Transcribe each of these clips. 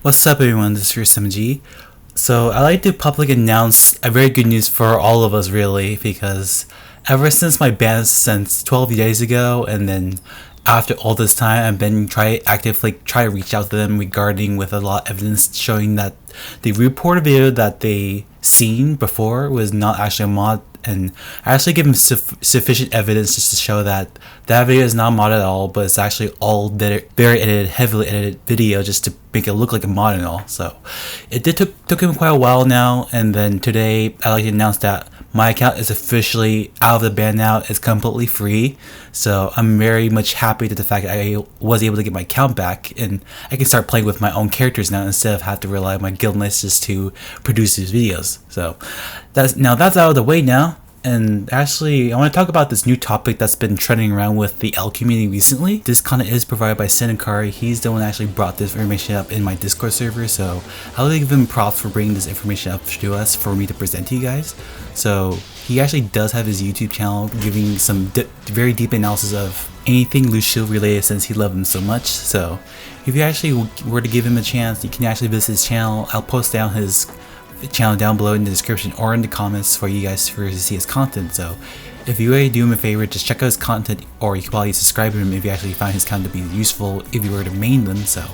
What's up, everyone? This is your SMG. So, I'd like to publicly announce a very good news for all of us, really, because ever since my ban since 12 days ago, and then after all this time, I've been actively try to reach out to them regarding with a lot of evidence showing that the reported video that they seen before was not actually a mod, and I actually give them sufficient evidence just to show that that video is not a mod at all, but it's actually all very edited, heavily edited video just to make it look like a mod and all. So it took him quite a while now, and then today I'd like to announce that my account is officially out of the ban now. It's completely free, so I'm very much happy to the fact that I was able to get my account back, and I can start playing with my own characters now instead of have to rely on my guild lists just to produce these videos. So that's out of the way now. And actually, I want to talk about this new topic that's been trending around with the L community recently. This content is provided by Senakari. He's the one that actually brought this information up in my Discord server, so I'll give him props for bringing this information up to us for me to present to you guys. So he actually does have his YouTube channel giving some very deep analysis of anything Loose Shield related since he loved him so much. So if you actually were to give him a chance, you can actually visit his channel. I'll post down his channel down below in the description or in the comments for you guys to see his content. So if you really do him a favor, just check out his content, or you can probably subscribe to him if you actually find his content to be useful if you were to main them. So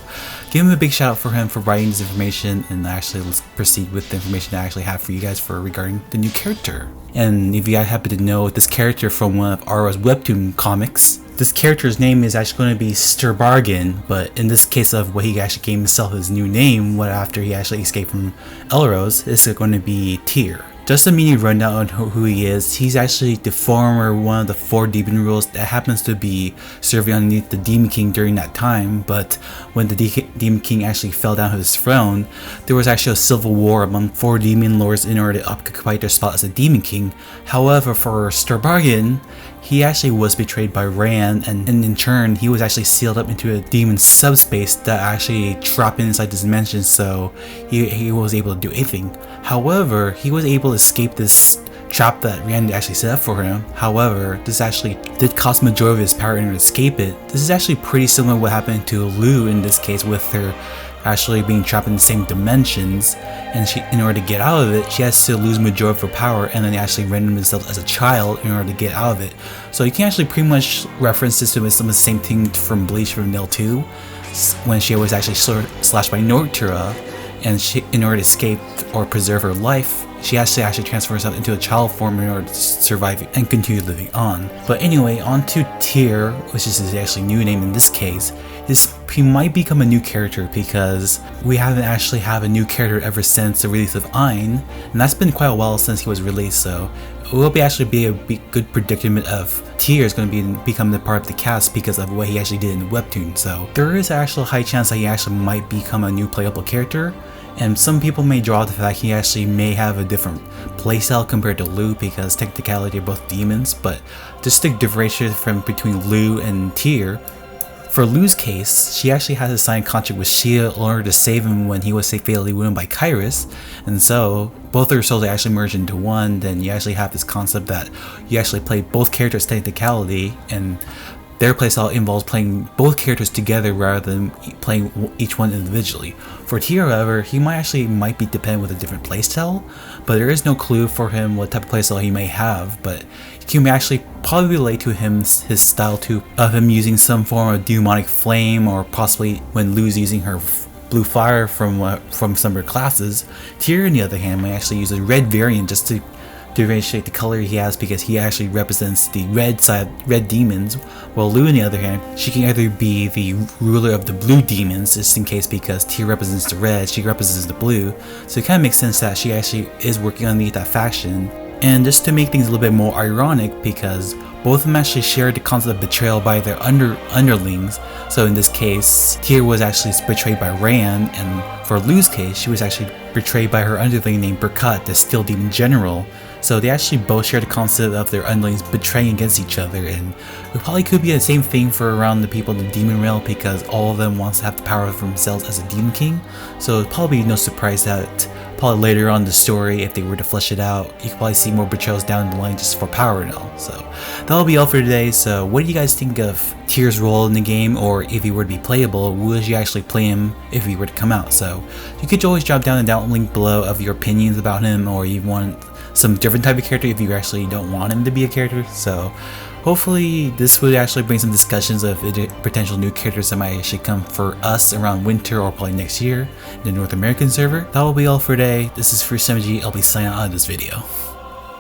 give him a big shout out for him for writing this information, and actually let's proceed with the information that I actually have for you guys for regarding the new character. And if you guys happen to know this character from one of Aura's webtoon comics, this character's name is actually going to be Sturbargen, but in this case of what he actually gave himself his new name, what after he actually escaped from Elros, is going to be Tyr. Just a mini rundown on who he is. He's actually the former one of the 4 demon rules that happens to be serving underneath the Demon King during that time, but when the Demon King actually fell down his throne, there was actually a civil war among 4 demon lords in order to occupy their spot as a Demon King. However, for Sturbargen, he actually was betrayed by Ran, and in turn, he was actually sealed up into a demon subspace that actually trapped inside this dimension, so he was able to do anything. However, he was able to escape this trap that Ran actually set up for him. However, this actually did cost majority of his power in order to escape it. This is actually pretty similar to what happened to Lu in this case, with her actually being trapped in the same dimensions, and in order to get out of it, she has to lose majority of her power and then actually render herself as a child in order to get out of it. So you can actually pretty much reference this to some of the same thing from Bleach from Nil 2, when she was actually slashed by Nortura, and in order to escape or preserve her life, she has to actually transfer herself into a child form in order to survive and continue living on. But anyway, on to Tyr, which is his actually new name in this case. He might become a new character because we haven't actually had a new character ever since the release of Ein, and that's been quite a while since he was released, so it will be a good predicament of Tyr is going to become the part of the cast because of what he actually did in the webtoon. So there is actually a high chance that he actually might become a new playable character. And some people may draw the fact he actually may have a different playstyle compared to Lu, because technically they're both demons, but just to differentiate between Lu and Tyr, for Lu's case, she actually has a signed contract with Shia in order to save him when he was fatally wounded by Kairos, and so both their souls actually merge into one. Then you actually have this concept that you actually play both characters technicality, and their playstyle involves playing both characters together rather than playing each one individually. For Tyr, however, he might be dependent with a different playstyle, but there is no clue for him what type of playstyle he may have. But you can actually probably relate to his style too, of him using some form of demonic flame, or possibly when Lu's using her blue fire from some of her classes. Tyr, on the other hand, might actually use a red variant just to differentiate the color he has, because he actually represents the red demons, while Lu, on the other hand, she can either be the ruler of the blue demons, just in case, because Tyr represents the red, she represents the blue, so it kind of makes sense that she actually is working underneath that faction. And just to make things a little bit more ironic, because both of them actually share the concept of betrayal by their underlings. So in this case, Tyr was actually betrayed by Ran, and for Lu's case, she was actually betrayed by her underling named Burkat, the Steel Demon General. So they actually both share the concept of their underlings betraying against each other, and it probably could be the same thing for around the people in the demon realm, because all of them wants to have the power for themselves as a demon king. So it's probably no surprise that probably later on in the story, if they were to flesh it out, you could probably see more betrayals down the line just for power and all. So that'll be all for today. So what do you guys think of Tyr's role in the game, or if he were to be playable, would you actually play him if he were to come out? So you could always drop down the down link below of your opinions about him, or you want some different type of character if you actually don't want him to be a character. So hopefully this would actually bring some discussions of potential new characters that might actually come for us around winter or probably next year in the North American server. That will be all for today. This is Fruit7g. I'll be signing out of this video.